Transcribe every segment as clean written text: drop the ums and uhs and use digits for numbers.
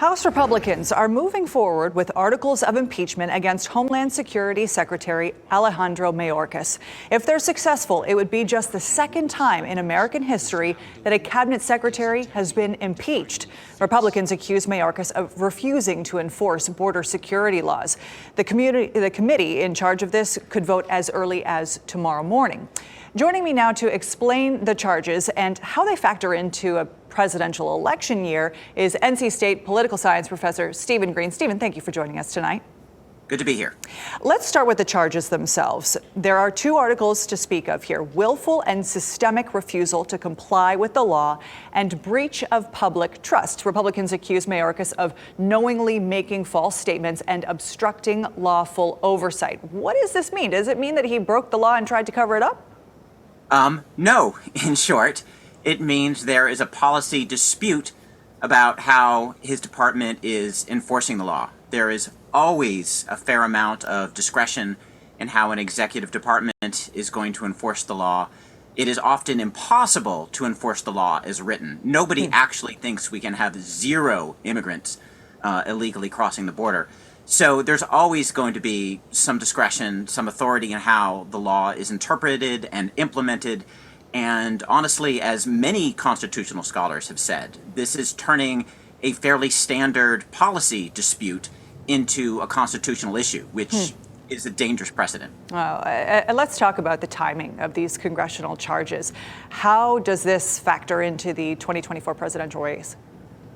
House Republicans are moving forward with articles of impeachment against Homeland Security Secretary Alejandro Mayorkas. If they're successful, it would be just the second time in American history that a cabinet secretary has been impeached. Republicans accuse Mayorkas of refusing to enforce border security laws. The committee in charge of this could vote as early as tomorrow morning. Joining me now to explain the charges and how they factor into a presidential election year is NC State political science professor Stephen Green. Stephen, thank you for joining us tonight. Good to be here. Let's start with the charges themselves. There are two articles to speak of here: willful and systemic refusal to comply with the law and breach of public trust. Republicans accuse Mayorkas of knowingly making false statements and obstructing lawful oversight. What does this mean? Does it mean that he broke the law and tried to cover it up? No, in short. It means there is a policy dispute about how his department is enforcing the law. There is always a fair amount of discretion in how an executive department is going to enforce the law. It is often impossible to enforce the law as written. Nobody actually thinks we can have zero immigrants illegally crossing the border. So there's always going to be some discretion, some authority in how the law is interpreted and implemented. And honestly, as many constitutional scholars have said, this is turning a fairly standard policy dispute into a constitutional issue, which is a dangerous precedent. Let's talk about the timing of these congressional charges. How does this factor into the 2024 presidential race?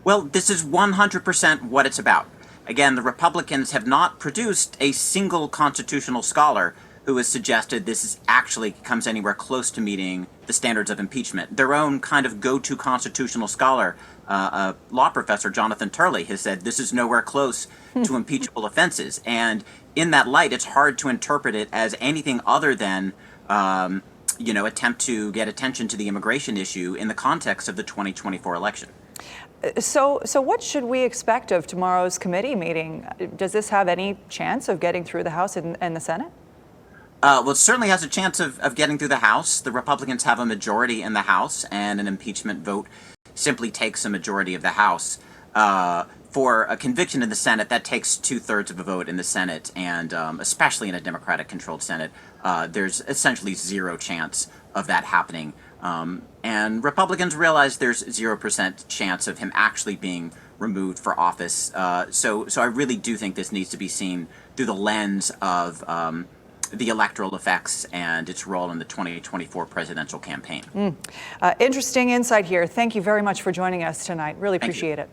Well, this is 100% what it's about. Again, the Republicans have not produced a single constitutional scholar who has suggested this actually comes anywhere close to meeting the standards of impeachment. Their own kind of go-to constitutional scholar, a law professor, Jonathan Turley, has said this is nowhere close to impeachable offenses. And in that light, it's hard to interpret it as anything other than, attempt to get attention to the immigration issue in the context of the 2024 election. So what should we expect of tomorrow's committee meeting? Does this have any chance of getting through the House and the Senate? Well, it certainly has a chance of getting through the House. The Republicans have a majority in the House, and an impeachment vote simply takes a majority of the House. For a conviction in the Senate, that takes 2/3 of a vote in the Senate, and especially in a Democratic-controlled Senate, there's essentially zero chance of that happening. And Republicans realize there's 0% chance of him actually being removed for office. So I really do think this needs to be seen through the lens of the electoral effects and its role in the 2024 presidential campaign. Interesting insight here. Thank you very much for joining us tonight. Really appreciate it.